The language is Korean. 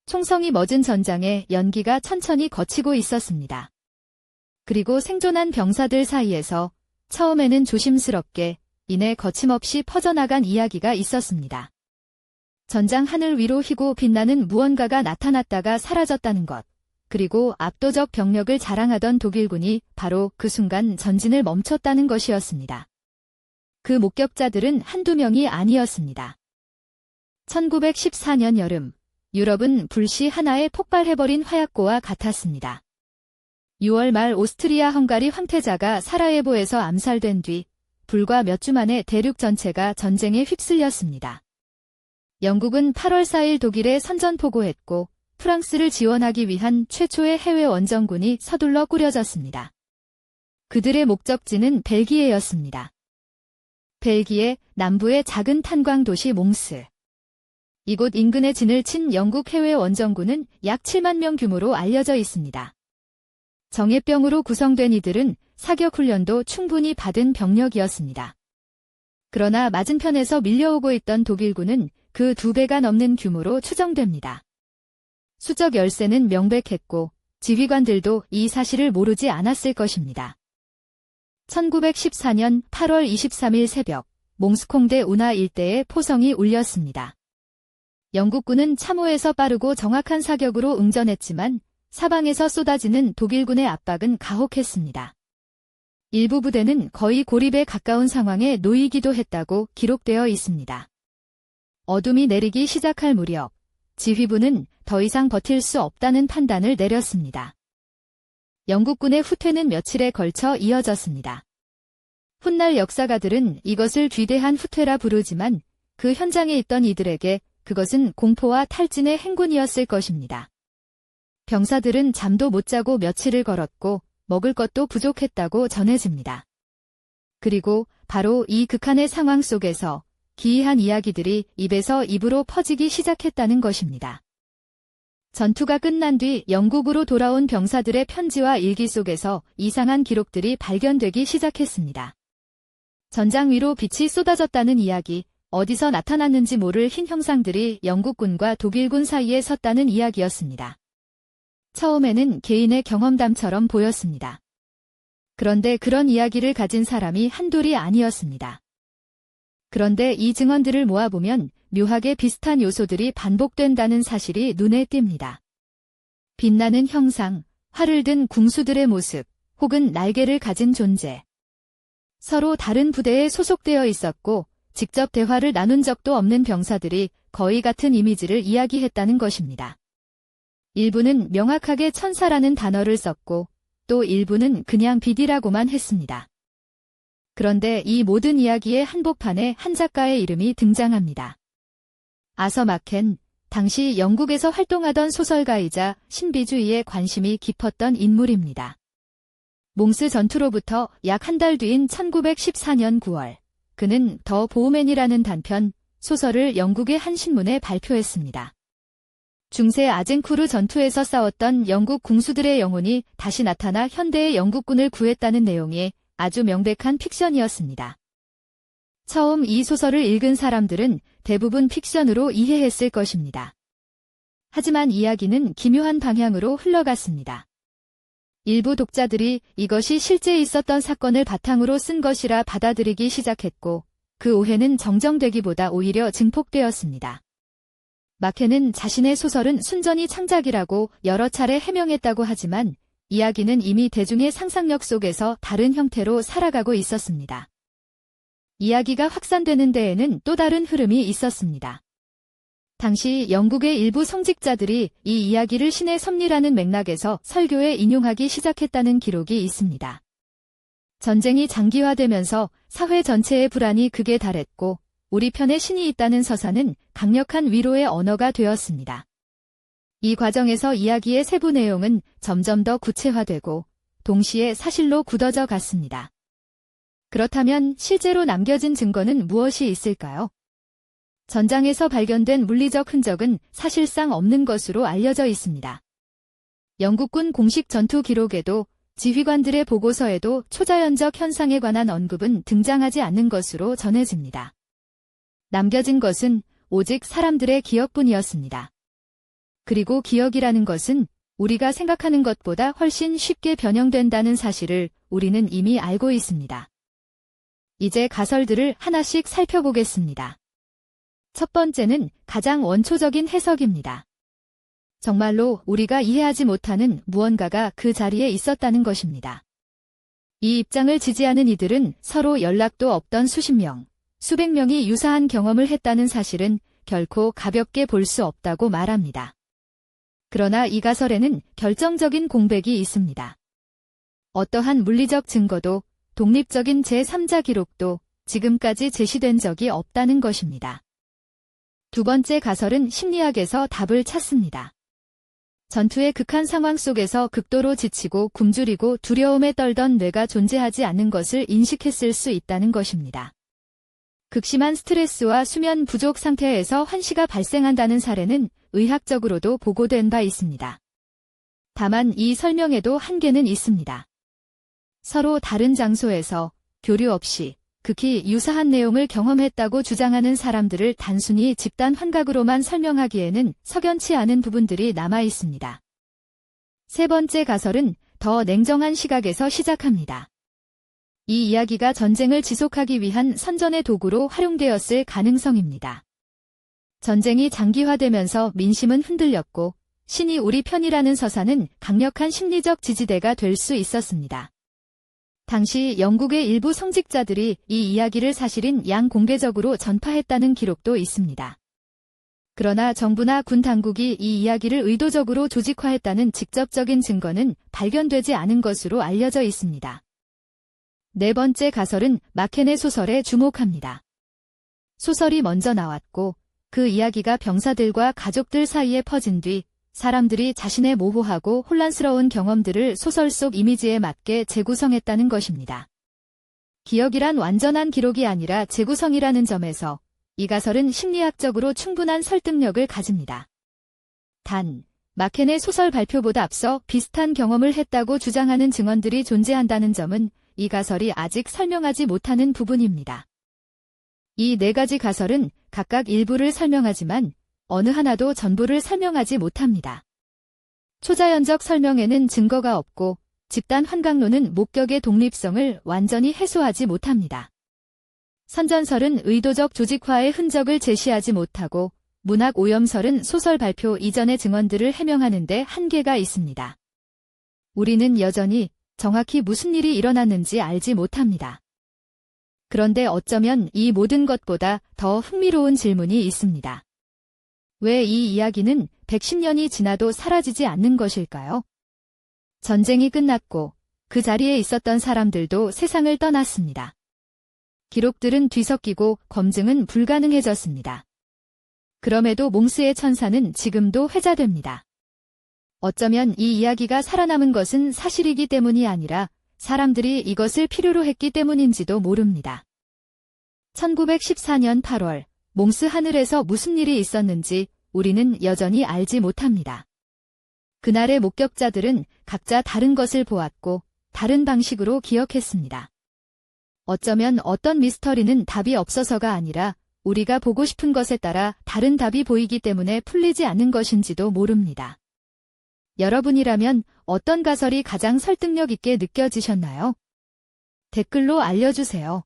총성이 멎은 전장에 연기가 천천히 거치고 있었습니다. 그리고 생존한 병사들 사이에서 처음에는 조심스럽게 이내 거침없이 퍼져나간 이야기가 있었습니다. 전장 하늘 위로 희고 빛나는 무언가가 나타났다가 사라졌다는 것, 그리고 압도적 병력을 자랑하던 독일군이 바로 그 순간 전진을 멈췄다는 것이었습니다. 그 목격자들은 한두 명이 아니었습니다. 1914년 여름, 유럽은 불씨 하나에 폭발해버린 화약고와 같았습니다. 6월 말 오스트리아 헝가리 황태자가 사라예보에서 암살된 뒤 불과 몇 주 만에 대륙 전체가 전쟁에 휩쓸렸습니다. 영국은 8월 4일 독일에 선전포고했고 프랑스를 지원하기 위한 최초의 해외 원정군이 서둘러 꾸려졌습니다. 그들의 목적지는 벨기에였습니다. 벨기에 남부의 작은 탄광 도시 몽스. 이곳 인근에 진을 친 영국 해외 원정군은 약 7만 명 규모로 알려져 있습니다. 정예병으로 구성된 이들은 사격 훈련도 충분히 받은 병력이었습니다. 그러나 맞은편에서 밀려오고 있던 독일군은 그 2배가 넘는 규모로 추정됩니다. 수적 열세는 명백했고 지휘관들도 이 사실을 모르지 않았을 것입니다. 1914년 8월 23일 새벽, 몽스콩대 운하 일대에 포성이 울렸습니다. 영국군은 참호에서 빠르고 정확한 사격으로 응전했지만 사방에서 쏟아지는 독일군의 압박은 가혹했습니다. 일부 부대는 거의 고립에 가까운 상황에 놓이기도 했다고 기록되어 있습니다. 어둠이 내리기 시작할 무렵, 지휘부는 더 이상 버틸 수 없다는 판단을 내렸습니다. 영국군의 후퇴는 며칠에 걸쳐 이어졌습니다. 훗날 역사가들은 이것을 위대한 후퇴라 부르지만 그 현장에 있던 이들에게 그것은 공포와 탈진의 행군이었을 것입니다. 병사들은 잠도 못 자고 며칠을 걸었고 먹을 것도 부족했다고 전해집니다. 그리고 바로 이 극한의 상황 속에서 기이한 이야기들이 입에서 입으로 퍼지기 시작했다는 것입니다. 전투가 끝난 뒤 영국으로 돌아온 병사들의 편지와 일기 속에서 이상한 기록들이 발견되기 시작했습니다. 전장 위로 빛이 쏟아졌다는 이야기, 어디서 나타났는지 모를 흰 형상들이 영국군과 독일군 사이에 섰다는 이야기였습니다. 처음에는 개인의 경험담처럼 보였습니다. 그런데 그런 이야기를 가진 사람이 한둘이 아니었습니다. 그런데 이 증언들을 모아보면 묘하게 비슷한 요소들이 반복된다는 사실이 눈에 띕니다. 빛나는 형상, 활을 든 궁수들의 모습, 혹은 날개를 가진 존재. 서로 다른 부대에 소속되어 있었고 직접 대화를 나눈 적도 없는 병사들이 거의 같은 이미지를 이야기했다는 것입니다. 일부는 명확하게 천사라는 단어를 썼고 또 일부는 그냥 빛이라고만 했습니다. 그런데 이 모든 이야기의 한복판에 한 작가의 이름이 등장합니다. 아서 마켄, 당시 영국에서 활동하던 소설가이자 신비주의에 관심이 깊었던 인물입니다. 몽스 전투로부터 약 한 달 뒤인 1914년 9월, 그는 더 보우맨이라는 단편 소설을 영국의 한 신문에 발표했습니다. 중세 아젠쿠르 전투에서 싸웠던 영국 궁수들의 영혼이 다시 나타나 현대의 영국군을 구했다는 내용이 아주 명백한 픽션이었습니다. 처음 이 소설을 읽은 사람들은 대부분 픽션으로 이해했을 것입니다. 하지만 이야기는 기묘한 방향으로 흘러갔습니다. 일부 독자들이 이것이 실제 있었던 사건을 바탕으로 쓴 것이라 받아들이기 시작했고 그 오해는 정정되기보다 오히려 증폭되었습니다. 마켄은 자신의 소설은 순전히 창작이라고 여러 차례 해명했다고 하지만 이야기는 이미 대중의 상상력 속에서 다른 형태로 살아가고 있었습니다. 이야기가 확산되는 데에는 또 다른 흐름이 있었습니다. 당시 영국의 일부 성직자들이 이 이야기를 신의 섭리라는 맥락에서 설교에 인용하기 시작했다는 기록이 있습니다. 전쟁이 장기화되면서 사회 전체의 불안이 극에 달했고 우리 편에 신이 있다는 서사는 강력한 위로의 언어가 되었습니다. 이 과정에서 이야기의 세부 내용은 점점 더 구체화되고 동시에 사실로 굳어져 갔습니다. 그렇다면 실제로 남겨진 증거는 무엇이 있을까요? 전장에서 발견된 물리적 흔적은 사실상 없는 것으로 알려져 있습니다. 영국군 공식 전투 기록에도 지휘관들의 보고서에도 초자연적 현상에 관한 언급은 등장하지 않는 것으로 전해집니다. 남겨진 것은 오직 사람들의 기억뿐이었습니다. 그리고 기억이라는 것은 우리가 생각하는 것보다 훨씬 쉽게 변형된다는 사실을 우리는 이미 알고 있습니다. 이제 가설들을 하나씩 살펴보겠습니다. 첫 번째는 가장 원초적인 해석입니다. 정말로 우리가 이해하지 못하는 무언가가 그 자리에 있었다는 것입니다. 이 입장을 지지하는 이들은 서로 연락도 없던 수십 명, 수백 명이 유사한 경험을 했다는 사실은 결코 가볍게 볼 수 없다고 말합니다. 그러나 이 가설에는 결정적인 공백이 있습니다. 어떠한 물리적 증거도 독립적인 제3자 기록도 지금까지 제시된 적이 없다는 것입니다. 두 번째 가설은 심리학에서 답을 찾습니다. 전투의 극한 상황 속에서 극도로 지치고 굶주리고 두려움에 떨던 뇌가 존재하지 않는 것을 인식했을 수 있다는 것입니다. 극심한 스트레스와 수면 부족 상태에서 환시가 발생한다는 사례는 의학적으로도 보고된 바 있습니다. 다만 이 설명에도 한계는 있습니다. 서로 다른 장소에서 교류 없이 극히 유사한 내용을 경험했다고 주장하는 사람들을 단순히 집단 환각으로만 설명하기에는 석연치 않은 부분들이 남아 있습니다. 세 번째 가설은 더 냉정한 시각에서 시작합니다. 이 이야기가 전쟁을 지속하기 위한 선전의 도구로 활용되었을 가능성입니다. 전쟁이 장기화되면서 민심은 흔들렸고 신이 우리 편이라는 서사는 강력한 심리적 지지대가 될 수 있었습니다. 당시 영국의 일부 성직자들이 이 이야기를 사실인 양공개적으로 전파했다는 기록도 있습니다. 그러나 정부나 군 당국이 이 이야기를 의도적으로 조직화했다는 직접적인 증거는 발견되지 않은 것으로 알려져 있습니다. 네 번째 가설은 마켄의 소설에 주목합니다. 소설이 먼저 나왔고 그 이야기가 병사들과 가족들 사이에 퍼진 뒤 사람들이 자신의 모호하고 혼란스러운 경험들을 소설 속 이미지에 맞게 재구성했다는 것입니다. 기억이란 완전한 기록이 아니라 재구성이라는 점에서 이 가설은 심리학적으로 충분한 설득력을 가집니다. 단, 마켄의 소설 발표보다 앞서 비슷한 경험을 했다고 주장하는 증언들이 존재한다는 점은 이 가설이 아직 설명하지 못하는 부분입니다. 이 네 가지 가설은 각각 일부를 설명하지만 어느 하나도 전부를 설명하지 못합니다. 초자연적 설명에는 증거가 없고 집단 환각론은 목격의 독립성을 완전히 해소하지 못합니다. 선전설은 의도적 조직화의 흔적을 제시하지 못하고 문학 오염설은 소설 발표 이전의 증언들을 해명하는 데 한계가 있습니다. 우리는 여전히 정확히 무슨 일이 일어났는지 알지 못합니다. 그런데 어쩌면 이 모든 것보다 더 흥미로운 질문이 있습니다. 왜 이 이야기는 110년이 지나도 사라지지 않는 것일까요? 전쟁이 끝났고 그 자리에 있었던 사람들도 세상을 떠났습니다. 기록들은 뒤섞이고 검증은 불가능해졌습니다. 그럼에도 몽스의 천사는 지금도 회자됩니다. 어쩌면 이 이야기가 살아남은 것은 사실이기 때문이 아니라 사람들이 이것을 필요로 했기 때문인지도 모릅니다. 1914년 8월 몽스 하늘에서 무슨 일이 있었는지 우리는 여전히 알지 못합니다. 그날의 목격자들은 각자 다른 것을 보았고 다른 방식으로 기억했습니다. 어쩌면 어떤 미스터리는 답이 없어서가 아니라 우리가 보고 싶은 것에 따라 다른 답이 보이기 때문에 풀리지 않는 것인지도 모릅니다. 여러분이라면 어떤 가설이 가장 설득력 있게 느껴지셨나요? 댓글로 알려주세요.